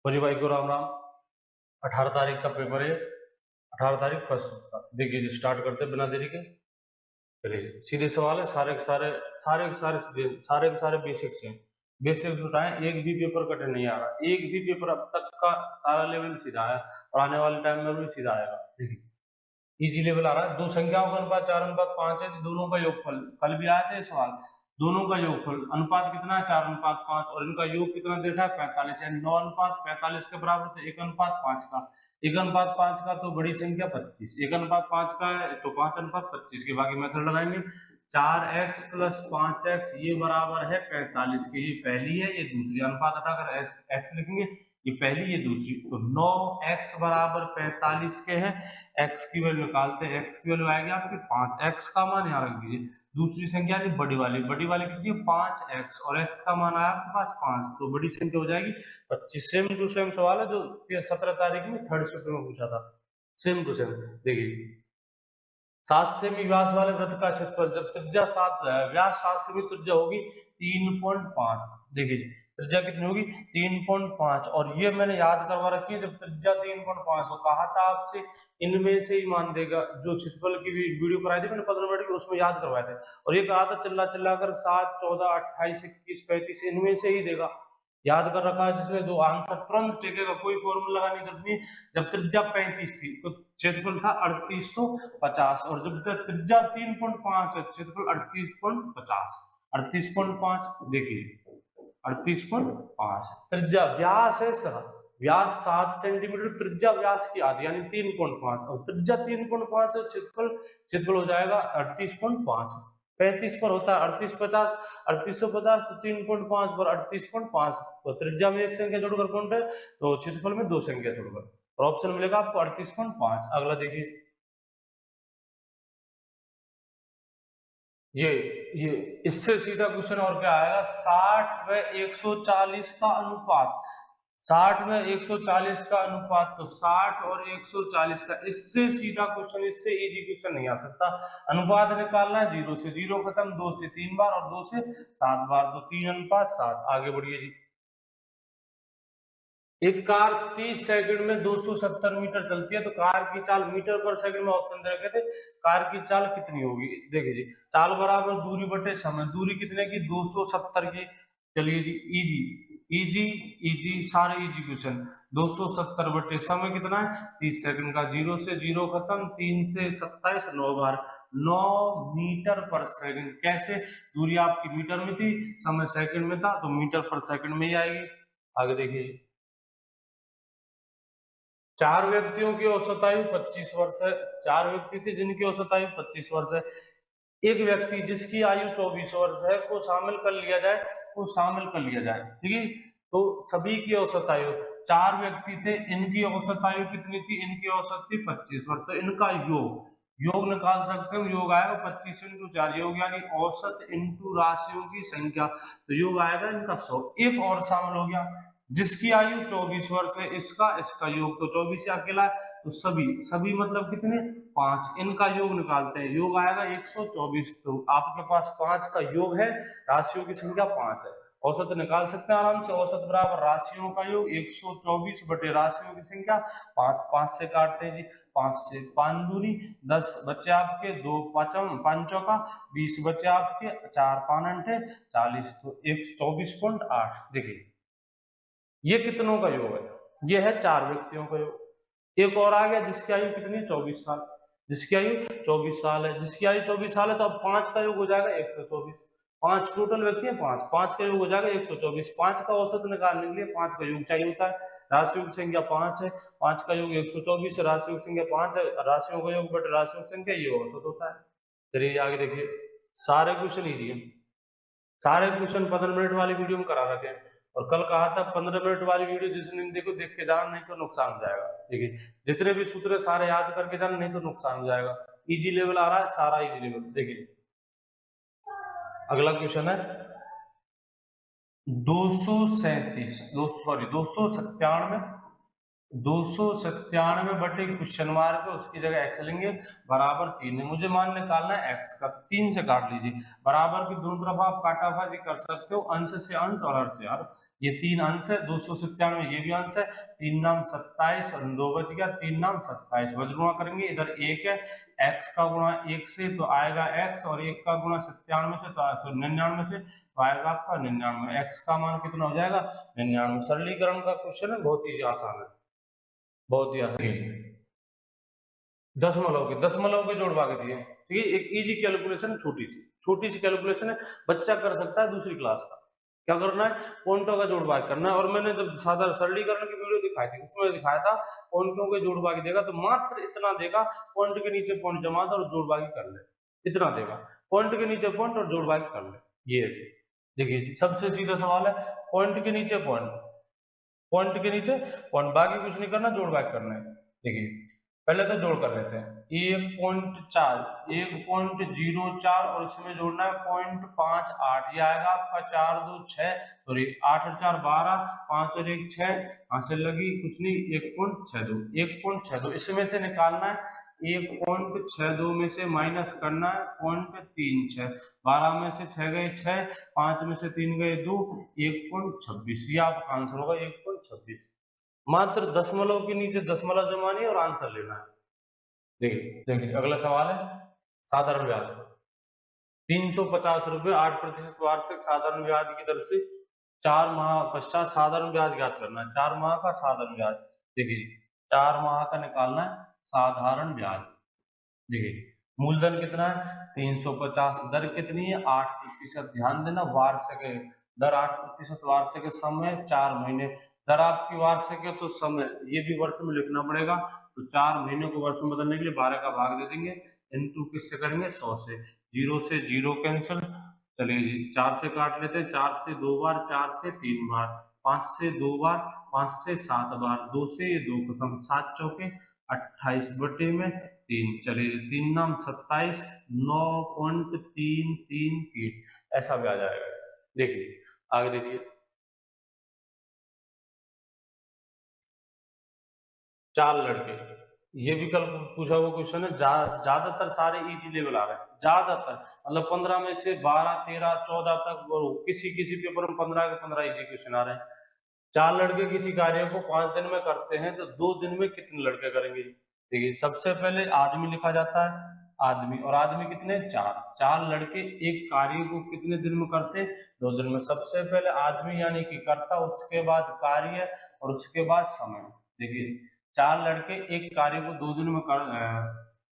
जी भाई को राम राम। 18 तारीख का पेपर है, 18 तारीख फर्स्ट का। देखिए जी, स्टार्ट करते बिना देरी के। चलिए सीधे सवाल है, सारे बेसिक्स हैं। बेसिक्स उठाएं, एक भी पेपर कटे नहीं आ रहा, एक भी पेपर अब तक का सारा लेवल सीधा है और आने वाले टाइम में भी सीधा आएगा। देखिए इजी लेवल आ रहा है। दो संख्याओं का अनुपात 4:5 है, दोनों का योगफल। कल भी आया था ये सवाल। दोनों का योगफल अनुपात कितना है? 4:5 और इनका योग कितना देखा है? 45 है। 9:45 के बराबर, तो 1:5 का। 1:5 का तो बड़ी संख्या 25, 1:5 का है तो 5:25 के। बाकी मेथड लगाएंगे। 4x + 5x ये बराबर है 45 के। ये पहली है, ये दूसरी। अनुपात हटाकर x लिखेंगे, ये पहली ये दूसरी। तो 9x बराबर 45 के है। x की वैल्यू निकालते हैं, x की वैल्यू आएगी आपकी 5। x का मान यहाँ रख दीजिए। दूसरी संख्या थी बड़ी वाली कितनी है? 5x, और x का मान आया आपके पास 5, तो बड़ी संख्या हो जाएगी 25। सेम टू सेम सवाल है जो 17 तारीख में थर्ड शिफ्ट में पूछा था। Same to same. देखिए 7 सेमी व्यास वाले वृत्त का क्षेत्रफल, जब त्रिज्या 7 व्यास 7 सेमी, त्रिज्या होगी 3.5। देखिए जी, त्रिज्या कितनी होगी? 3.5। और ये मैंने याद करवा रखी है, जब त्रिज्या 3.5 हो, कहा था आपसे इनमें से ही मान देगा। जो क्षेत्रफल की वीडियो कराई थी मैंने 15 मिनट की, उसमें याद करवाए थे। और ये कहा था चिल्ला कर 7, 14, 28, 21, 35 इनमें से ही देगा। याद कर रखा है जिसमें दो आंसर तुरंत टिकेगा, कोई फॉर्मूला लगाने की जरूरत नहीं। जब त्रिज्या 35 थी तो क्षेत्रफल था 3850, और जब त्रिज्या 3.5 है, क्षेत्रफल 38.50। 38.5 देखिए, 38.5 त्रिज्या। व्यास है सर, व्यास 7 सेंटीमीटर, त्रिज्या व्यास की आधी यानी 3.5, और त्रिज्या 3.5 है, क्षेत्रफल हो जाएगा 38.5। 35 पर होता है 3850, 3850 तो 3.5 पर 38.5, तो त्रिज्या में एक संख्या जोड़कर कौन है, तो क्षेत्रफल में दो संख्या जोड़कर, और ऑप्शन मिलेगा आपको 38.5। अगला देखिए, ये इससे सीधा क्वेश्चन और क्या आएगा? 60 व 140 का अनुपात। 60 में 140 का अनुपात, तो 60 और 140 का। इससे सीधा क्वेश्चन, इससे इजी क्वेश्चन नहीं आ सकता। अनुपात निकालना है 0 से 0 खत्म, 2 से 3 बार और 2 से 7 बार, तो 3:7। आगे बढ़िए जी। एक कार 30 सेकंड में 270 मीटर चलती है, तो कार की चाल मीटर पर सेकंड में ऑप्शन दे रखे थे। कार की चाल कितनी होगी? देखिए जी, चाल बराबर दूरी बटे समय। दूरी कितने की? 270 की। चलिए जी, इजी इजी इजी, सारे इजी क्वेश्चन। 270 बटे समय कितना है? 30 सेकंड का। 0 से 0 खत्म, 3 से 27, 9 बार, 9 मीटर पर सेकंड। कैसे? दूरी आपकी मीटर में थी, समय सेकंड में था, तो मीटर पर सेकंड में ही आएगी। आगे देखिए, 4 व्यक्तियों की औसत आयु 25 वर्ष है। 4 व्यक्ति थे जिनकी औसत आयु 25 वर्ष है। एक व्यक्ति जिसकी आयु 24 वर्ष है को शामिल कर लिया जाए, ठीक है। तो सभी की औसत आयु, 4 व्यक्ति थे, इनकी औसत आयु कितनी थी? इनकी औसत थी 25 वर्ष। तो इनका योग निकाल सकते हो। योग आएगा 25 × 4 योग, यानी औसत इंटू राशियों की संख्या, तो योग आएगा इनका 100। एक और शामिल हो गया, जिसकी आयु 24 वर्ष है, इसका योग तो 24 अकेला है, तो सभी सभी मतलब कितने? 5। इनका योग निकालते हैं, योग आएगा 124। तो आपके पास 5 का योग है, राशियों की संख्या 5 है। औसत निकाल सकते हैं आराम से। औसत बराबर राशियों का योग 124 बटे राशियों की संख्या 5। 5 से काटते हैं जी, 5 से 5 दूनी 10 बच्चे आपके, 2 5 5 चौका 20 बच्चे आपके, 4 5 अंठे 40, तो 124.8। देखिए ये कितनों का योग है? ये है 4 व्यक्तियों का योग। एक और आ गया जिसकी आयु कितनी है? 24 साल। जिसकी आयु 24 साल है, जिसकी आयु 24 साल है, तो अब 5 का योग हो जाएगा 124। 5 टोटल व्यक्ति है, 5 5 का योग हो जाएगा 124। 5 का औसत निकालने के लिए 5 का योग चाहिए होता है। राशियों की संख्या 5 है, 5 का योग 124 है, राशियों की संख्या 5 है, राशियों का योग बटे राशियों की संख्या, ये औसत होता है। चलिए आगे देखिए, सारे क्वेश्चन इजी है। सारे क्वेश्चन 15 मिनट वाली वीडियो में करा रखे हैं। और कल कहा था 15 मिनट वाली वीडियो जिसने देखो देख के जाना, नहीं तो नुकसान हो जाएगा। देखिए जितने भी सूत्र सारे याद करके जाना, नहीं तो नुकसान हो जाएगा। इजी लेवल आ रहा है, सारा इजी लेवल। देखिए अगला क्वेश्चन है 297 297 बटे क्वेश्चन मार्क है, उसकी जगह एक्स लेंगे, बराबर 3 है। मुझे मान निकालना है एक्स का। 3 से काट लीजिए, बराबर की दोनों तरफ आप काटाबाजी कर सकते हो, अंश से अंश और हर से हर। ये 3 अंश है, 297 ये भी अंश है, 3 नाम 27 और 2 बच गया, 3 नाम 27 गुणा करेंगे, इधर 1 है, x का गुणा 1 से तो आएगा x और 1 का गुणा 97 से तो 99 से तो आएगा आपका 99, x का मान कितना हो जाएगा 99। सरलीकरण का क्वेश्चन है, बहुत ही आसान है, बहुत ही आसान है। दशमलव के जोड़ भाग दिए, ठीक है, एक इजी कैलकुलेशन, छोटी सी कैलकुलेशन है, बच्चा कर सकता है दूसरी क्लास का। क्या करना है, पॉइंटों का जोड़ भाग करना है। और मैंने जब सादा सरलीकरण की वीडियो दिखाई थी उसमें दिखाया था पॉइंटों के जोड़ भाग देगा तो मात्र इतना देगा, पॉइंट के नीचे पॉइंट जमा दो और जोड़ भाग कर ले, इतना देगा, पॉइंट के नीचे पॉइंट और जोड़ भाग कर ले। ये है, देखिए सबसे सीधा सवाल है, पॉइंट के नीचे पॉइंट, पॉइंट के नीचे पॉइंट, बाकी कुछ नहीं करना, जोड़ भाग करना है। देखिए पहले तो जोड़ कर लेते हैं, 1.4 1.04 और इसमें जोड़ना है 0.58, ये आएगा आपका 4 2 6 सॉरी 8 और 4 12, 5 और 1 6, यहां से लगी कुछ नहीं 1.62 इसमें से निकालना है, 1.62 में से माइनस करना है 0.36, 12 में से 6 गए 6, 5 में से 3 गए 2, 1.26, ये आपका आंसर होगा 1.26। मात्र दशमलव के नीचे दशमलव जमानी और आंसर लेना है। देखिए देखिए अगला सवाल है, साधारण ब्याज 350 रुपए 8% वार्षिक साधारण ब्याज की दर से 4 माह पश्चात साधारण ब्याज ज्ञात करना है। 4 माह का साधारण ब्याज, देखिए 4 माह का निकालना है साधारण ब्याज। देखिए मूलधन कितना है 350, दर कितनी है 8%, ध्यान देना वार्षिक है, दर 8% वार्षिक, समय 4 महीने, दर आपकी वार्षिक है तो समय ये भी वर्ष में लिखना पड़ेगा, तो 4 महीने को वर्ष में बदलने के लिए 12 का भाग दे देंगे, इनटू किससे करेंगे 100 से, 0 से 0 कैंसिल, चलिए जी 4 से काट लेते हैं, 4 से 2 बार, 4 से 3 बार, 5 से 2 बार, 5 से 7 बार, 2 से ये 2 खत्म, 7 चौके 28 बटे में 3, चलिए 3 नाम 27, 9.33 फीट, ऐसा भी आ जाएगा। देखिए आगे देखिए, 4 लड़के, ये भी कल पूछा हुआ क्वेश्चन है, ज्यादातर सारे इजी लेवल आ रहे हैं, ज्यादातर मतलब 15 में से 12 13 14 तक, किसी किसी पेपर में 15 के 15 इजी क्वेश्चन आ रहे हैं। 4 लड़के किसी कार्य को 5 दिन में करते हैं तो 2 दिन में कितने लड़के करेंगे। देखिए सबसे पहले आदमी लिखा जाता है, आदमी, और आदमी कितने 4, 4 लड़के एक कार्य को कितने दिन में करते हैं 2 दिन में। सबसे पहले आदमी यानी कि करता, उसके बाद कार्य और उसके बाद समय। देखिए 4 लड़के एक कार्य को 2 दिन में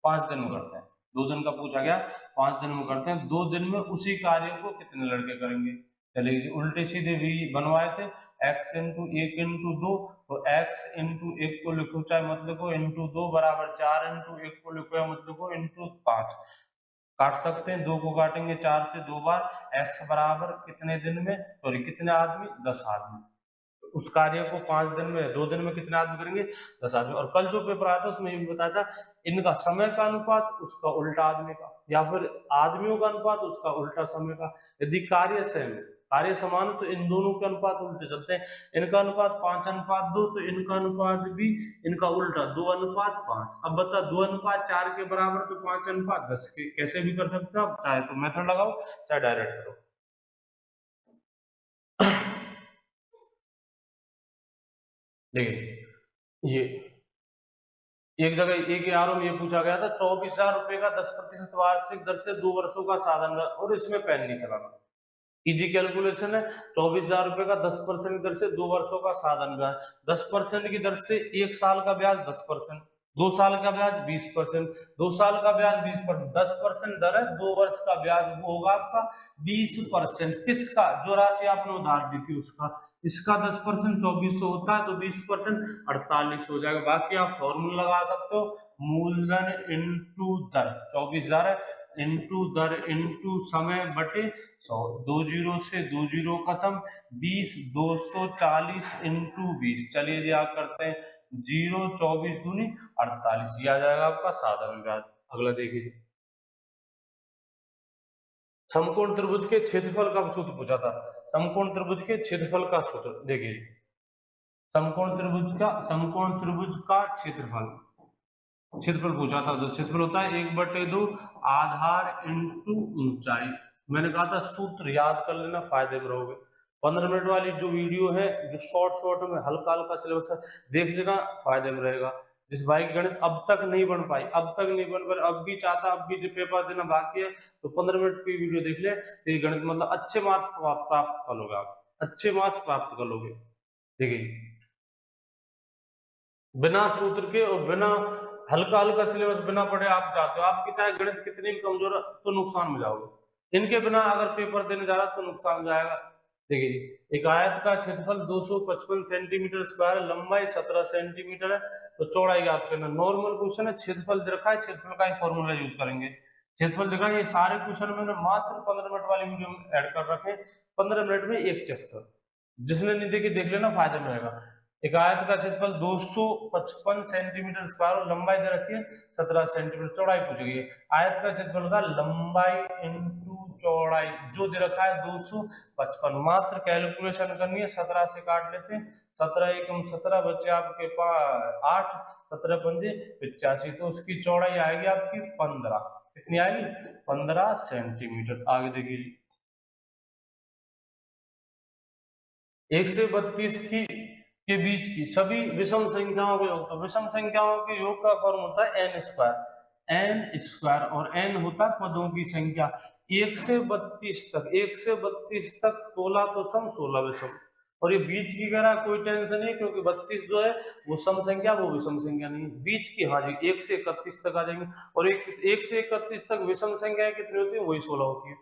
5 दिन में करते हैं, 2 दिन का पूछा गया, 5 दिन में करते हैं, 2 दिन में उसी कार्य को कितने लड़के करेंगे। चलिए उल्टे सीधे भी बनवाए थे, x इंटू 1 इंटू 2, तो x इंटू 1 को लिखो चाहे मत लिखो, इंटू 2 बराबर 4 इंटू 1 को लिखो या मत लिखो, इंटू 5, काट सकते हैं, 2 को काटेंगे 4 से 2 बार, x बराबर कितने दिन में, सॉरी कितने आदमी 10 आदमी, उस कार्य को 5 दिन में 2 दिन में कितने आदमी करेंगे 10 आदमी। और कल जो पेपर आया था उसमें ये भी बताया था, इनका समय का अनुपात उसका उल्टा आदमी का, या फिर आदमियों का अनुपात उसका उल्टा समय का। यदि कार्य सेम है, कार्य समान है, तो इन दोनों के अनुपात उल्टे चलते हैं, इनका अनुपात 5:2 तो इनका अनुपात भी इनका उल्टा 2:5। अब बता 2:4 के बराबर तो 5:10 के कैसे भी कर सकते हो आप, चाहे तो मेथड लगाओ चाहे डायरेक्ट करो। देखिए ये एक जगह एक यारों में ये पूछा गया था, 24,000 रुपए का 10% वार्षिक दर से 2 वर्षों का साधन, और इसमें पेन नहीं चलाना, इजी कैलकुलेशन है। 24,000 रुपए का 10% दर से 2 वर्षों का साधन ब्याज, 10% की दर से 1 साल का ब्याज 10%, 2 साल का ब्याज 20%, 2 साल का ब्याज 20%, 10% दर है, 2 वर्ष का ब्याज वो होगा आपका 20%। किसका, जो राशि आपने उधार दी थी उसका, इसका 10% 2400 होता है, तो 20% 48 हो जाएगा। बाकी आप फॉर्मूला लगा सकते हो, मूलधन इंटू दर, 24,000 है, इंटू दर इंटू समय बटे 100, 2 जीरो से 2 जीरो खत्म, 20 240 इंटू 20, चलिए जी आप करते हैं 0 24 दूनी 48, ये आ जाएगा आपका साधारण ब्याज। अगला देखिए, समकोण त्रिभुज के क्षेत्रफल का सूत्र पूछा था, समकोण त्रिभुज के क्षेत्रफल का सूत्र देखिए, समकोण त्रिभुज का क्षेत्रफल पूछा था, जो क्षेत्रफल होता है 1/2 आधार इंटू ऊंचाई। मैंने कहा था सूत्र याद कर लेना, फायदे में रहोगे। 15 मिनट वाली जो वीडियो है, जो शॉर्ट में हल्का हल्का सिलेबस है, देख लेना, फायदे में रहेगा। जिस भाई की गणित अब तक नहीं बन पाई, अब भी चाहता, अब भी जो पेपर देना बाकी है, तो 15 मिनट की वीडियो देख ले, तो गणित मतलब अच्छे मार्क्स प्राप्त कर लोगे, आप अच्छे मार्क्स प्राप्त कर लोगे। देखिए, बिना सूत्र के और बिना हल्का हल्का सिलेबस बिना पढ़े आप जाते हो, आपकी चाहे गणित कितनी भी कमजोर है तो नुकसान में जाओगे। इनके बिना अगर पेपर देने जा रहा तो नुकसान हो जाएगा। देखिए, एक आयत का क्षेत्रफल 255 सेंटीमीटर स्क्वायर है, लंबाई 17 सेंटीमीटर है, तो चौड़ाई याद करना। नॉर्मल क्वेश्चन है, क्षेत्रफल दे रखा है, क्षेत्रफल का ही फॉर्मूला यूज करेंगे। क्षेत्रफल देखा, ये सारे क्वेश्चन मैंने मात्र 15 मिनट वाली वीडियो में ऐड कर रखे, 15 मिनट में एक चैप्टर। जिसने नहीं देखी देख लेना, फायदा में रहेगा। एक आयत का क्षेत्रफल 255 सेंटीमीटर स्क्वायर और लंबाई दे रखी है 17 सेंटीमीटर, चौड़ाई पूछ गई है। आयत का क्षेत्रफल होगा लंबाई इंटू चौड़ाई, जो दे रखा है 255। मात्र कैलकुलेशन करनी है, 17 से काट लेते हैं, 17 एकम 17 बचे आपके पास 8, 17 पंजे 85, तो उसकी चौड़ाई आएगी आपकी 15। कितनी आएगी? 15 सेंटीमीटर। आगे देखिए, 1 से 32 के बीच की सभी विषम संख्याओं का योग, तो विषम संख्याओं के योग का फॉर्म होता है n स्क्वायर, n स्क्वायर, और n होता है पदों की संख्या। 1 से 32 तक, 1 से 32 तक 16 तो सम, 16 विषम, और ये बीच की कह रहा कोई टेंशन नहीं, क्योंकि 32 जो है वो सम संख्या, वो विषम संख्या नहीं है। बीच की, हाँ जी, 1 से 31 तक आ जाएंगे, और 1 से 31 तक विषम संख्या कितनी होती है? वही 16 होती है।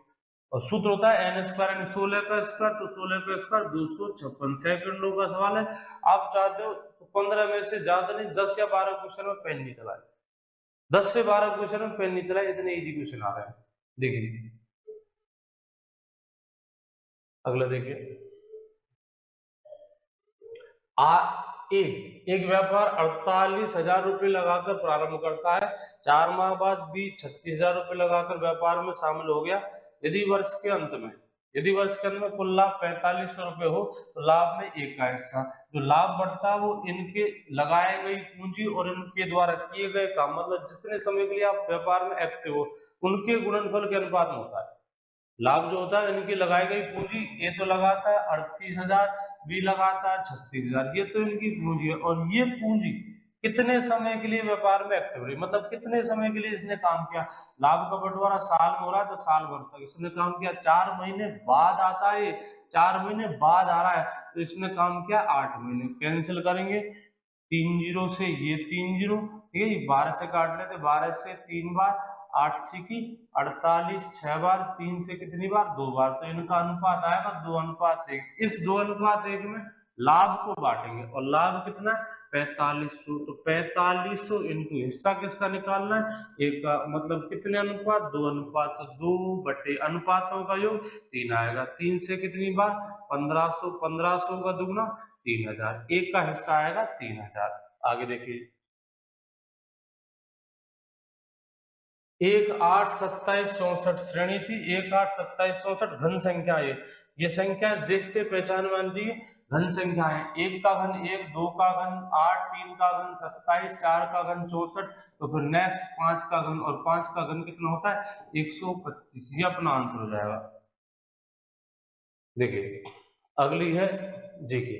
और सूत्र होता है n स्क्वायर यानी 16 का स्क्वायर, तो 16 का स्क्वायर 256 सेकंडों का सवाल है। आप चाहते हो तो 15 में से ज्यादा नहीं, 10 या 12 क्वेश्चन में पेन नहीं चलाए, 10 से 12 क्वेश्चन में पेन नहीं चलाए, इतने इजी क्वेश्चन आ रहे हैं। देखिए अगला, देखिए ए, एक व्यापार 48,000 रुपए लगाकर प्रारंभ करता है, 4 माह बाद बी 36,000 रुपए लगाकर व्यापार में शामिल हो गया। यदि वर्ष के अंत में कुल लाभ 4500 रुपए हो, तो लाभ में एक का हिस्सा, जो लाभ बढ़ता है वो इनके लगाए गई पूंजी और इनके द्वारा किए गए काम, मतलब जितने समय के लिए आप व्यापार में एक्टिव हो, उनके गुणनफल के अनुपात में होता है। लाभ जो होता है इनकी लगाई गई पूंजी, ए तो लगाता है 38,000, बी लगाता है 36,000, ये तो इनकी पूंजी है, और ये पूंजी कितने समय के लिए व्यापार में एक्टिव रही, मतलब कितने समय के लिए इसने काम किया। लाभ का बंटवारा साल में हो रहा है, तो साल भर तक इसने काम किया। 4 महीने बाद आता है, 4 महीने बाद आ रहा है, तो इसने काम किया 8 महीने। कैंसिल करेंगे 3 जीरो से ये 3 जीरो, ठीक है, 12 से काट लेते, 12 से 3 बार, 8 की 48, 6 बार, 3 से कितनी बार? 2 बार, तो इनका अनुपात आएगा 2:1। इस 2:1 में लाभ को बांटेंगे, और लाभ कितना है? 4500, तो 4500 इंटू हिस्सा किसका निकालना है? एक का, मतलब कितने अनुपात? 2:2, तो 2 अनुपातों का योग 3 आएगा। 3 से कितनी बार? 1500, 1500 का दुगना 3000, एक का हिस्सा आएगा 3000। आगे देखिए, 1, 8, 27, 64 श्रेणी थी, 1, 8, 27, 64 घन संख्या है। ये संख्या देखते पहचान मान लीजिए घन संख्या है। 1 का घन 1, 2 का घन 8, 3 का घन 27, 4 का घन 64, तो फिर नेक्स्ट 5 का घन, और 5 का घन कितना होता है? 125। ये अपना आंसर हो जाएगा। देखिए अगली है जीके।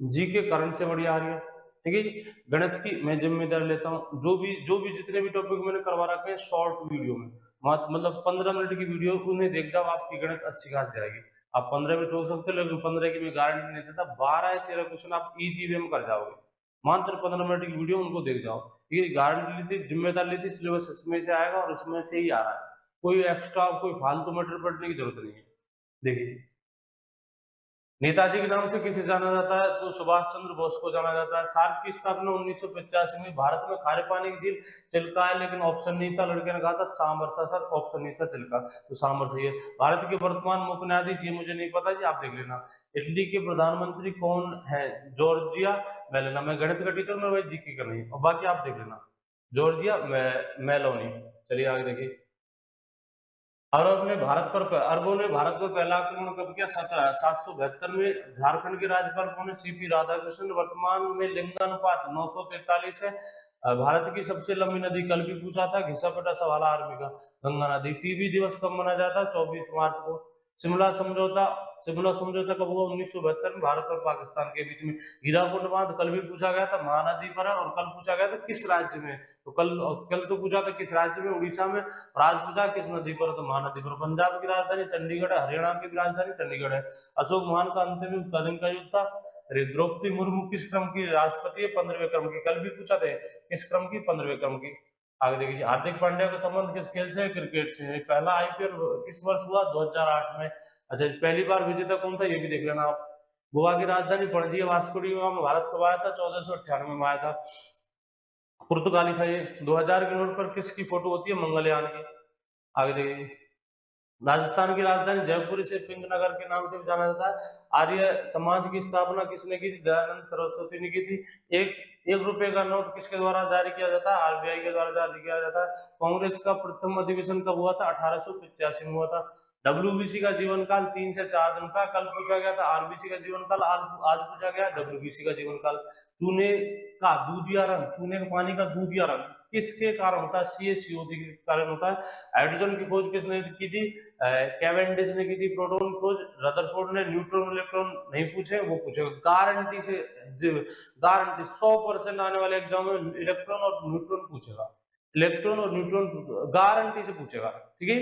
जीके करंट से बढ़िया आ रही है, ठीक है जी। गणित की मैं जिम्मेदारी लेता हूँ, जो भी जितने भी टॉपिक मैंने करवा रखे हैं शॉर्ट वीडियो में, मतलब 15 मिनट की वीडियो, उन्हें देख जाओ, आपकी गणित अच्छी खास जाएगी। आप 15 मिनट हो सकते हो, लेकिन 15 की मैं गारंटी नहीं देता। 12 या 13 क्वेश्चन आप इजी वे में कर जाओगे, मात्र 15 मिनट की वीडियो, उनको देख जाओ। ये गारंटी ली थी, जिम्मेदारी ली थी, सिलेबस इसमें से आएगा और इसमें से ही आ रहा है, कोई एक्स्ट्रा कोई फालतू मटेरियल पढ़ने की जरूरत नहीं है। देखिए, नेताजी के नाम से किसे जाना जाता है? तो सुभाष चंद्र बोस को जाना जाता है। सार्क की स्थापना 1985 में। भारत में खारे पानी की झील चिल्का है, लेकिन ऑप्शन नहीं था, लड़के ने कहा था सांबर था सर, ऑप्शन नहीं था चिल्का, तो सांबर सही है। भारत के वर्तमान मुख्य न्यायाधीश, ये मुझे नहीं पता जी, आप देख लेना। इटली के प्रधानमंत्री कौन है? Giorgia Meloni. मैं गणित का टीचर, मैं भाई जीके का नहीं, और बाकी आप देख लेना। Giorgia Meloni. चलिए आगे देखिए, अरबों ने भारत पर पहला आक्रमण कब किया? 772 में। झारखंड के राज्यपाल कौन है? सीपी राधाकृष्णन। वर्तमान में लिंगानुपात 943 है। भारत की सबसे लंबी नदी, कल भी पूछा था, घिसापटा सवाल आर्मी का, गंगा नदी। टीबी दिवस कब मनाया जाता है? 24 मार्च को। शिमला समझौता कब हुआ? 1972 में भारत और पाकिस्तान के बीच में। हीराकुंड बांध कल भी पूछा गया था, महानदी पर है, और कल पूछा गया था किस राज्य में? तो कल तो पूछा था किस राज्य में, उड़ीसा में, और आज पूछा किस नदी पर? तो महानदी पर। पंजाब की राजधानी चंडीगढ़ है, हरियाणा की राजधानी चंडीगढ़ है। अशोक महान का अंतिम युद्ध का दिन का युद्ध था। अरे द्रौपदी मुर्मू किस क्रम की राष्ट्रपति है? 15वें क्रम की। कल भी पूछा था किस क्रम की? 15वें क्रम की। आगे देखिए, हार्दिक पांड्या का संबंध किस खेल से है? क्रिकेट से है। पहला आईपीएल किस वर्ष हुआ? 2008 में। अच्छा, पहली बार विजेता कौन था? ये भी देख लेना आप। गोवा की राजधानी पणजी है। वास्को डी गामा में भारत कब आया था? 1498 में आया था। पुर्तगाली था ये। 2000 के नोट पर किसकी फोटो होती है? मंगलयान की। आगे देखिए, राजस्थान की राजधानी जयपुर, इसे पिंक नगर के नाम से भी जाना जाता है। आर्य समाज की स्थापना किसने की थी? दयानंद सरस्वती ने की थी। एक रुपए का नोट किसके द्वारा जारी किया जाता है? आरबीआई के द्वारा जारी किया जाता है। कांग्रेस का प्रथम अधिवेशन कब हुआ था? 1885 में हुआ था। डब्ल्यूबीसी का जीवन काल 3 से 4 दिन का। कल पूछा गया था आरबीसी का जीवन काल, आज पूछा गया डब्ल्यूबीसी का जीवन काल। चूने का दूधिया रंग, चूने के पानी का दूधिया रंग किसके कारण होता है? CaCO2 के कारण होता है। हाइड्रोजन की खोज किसने की थी? कैवेंडिश ने की थी। प्रोटॉन खोज रदरफोर्ड ने। न्यूट्रॉन इलेक्ट्रॉन नहीं पूछे, वो पूछे गारंटी से, गारंटी 100% आने वाले एग्जाम में इलेक्ट्रॉन और न्यूट्रॉन पूछेगा। इलेक्ट्रॉन और न्यूट्रॉन गारंटी से पूछेगा, ठीक है।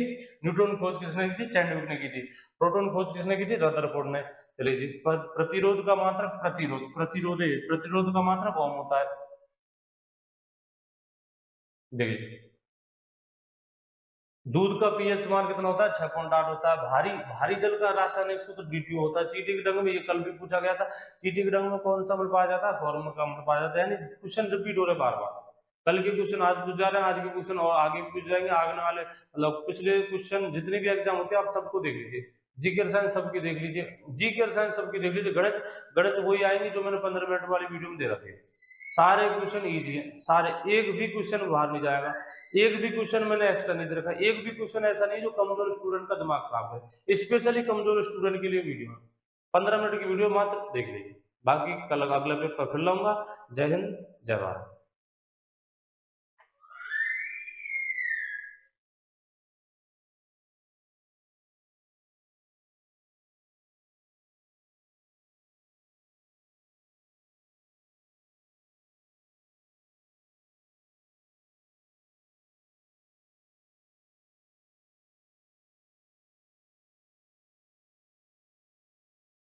न्यूट्रॉन खोज किसने की थी? चैडविक ने की थी। प्रोटॉन खोज किसने की थी? रदरफोर्ड ने। चलिए जी, प्रतिरोध का मात्रक, प्रतिरोध का मात्रक ओम होता है। देखिए, दूध का पीएच मान कितना होता है? 6.8 होता है। भारी जल का रासायनिक सूत्र DTO होता है। चींटी के डंग में, ये कल भी पूछा गया था, चींटी के डंग में कौन सा अम्ल पाया जाता है? फॉर्मिक का अम्ल पाया जाता है। यानी क्वेश्चन रिपीट हो रहे बार बार। कल के क्वेश्चन आज पूछ जा रहे हैं, आज के क्वेश्चन और आगे पूछ जाएंगे। आगे वाले मतलब पिछले क्वेश्चन जितने भी एग्जाम होते हैं आप सबको देख लीजिए। जीके साइंस सबकी देख लीजिए, जीके साइंस सबकी देख लीजिए। गणित वही आएंगे जो मैंने 15 मिनट वाली वीडियो में दे रखे। सारे क्वेश्चन इजी है, सारे। एक भी क्वेश्चन बाहर नहीं जाएगा, एक भी क्वेश्चन मैंने एक्स्ट्रा नहीं दे रखा। एक भी क्वेश्चन ऐसा नहीं जो कमजोर स्टूडेंट का दिमाग खराब है। स्पेशली कमजोर स्टूडेंट के लिए वीडियो है। 15 मिनट की वीडियो मात्र देख लीजिए। बाकी कल अगला पेपर फिर लाऊंगा। जय हिंद, जय भारत।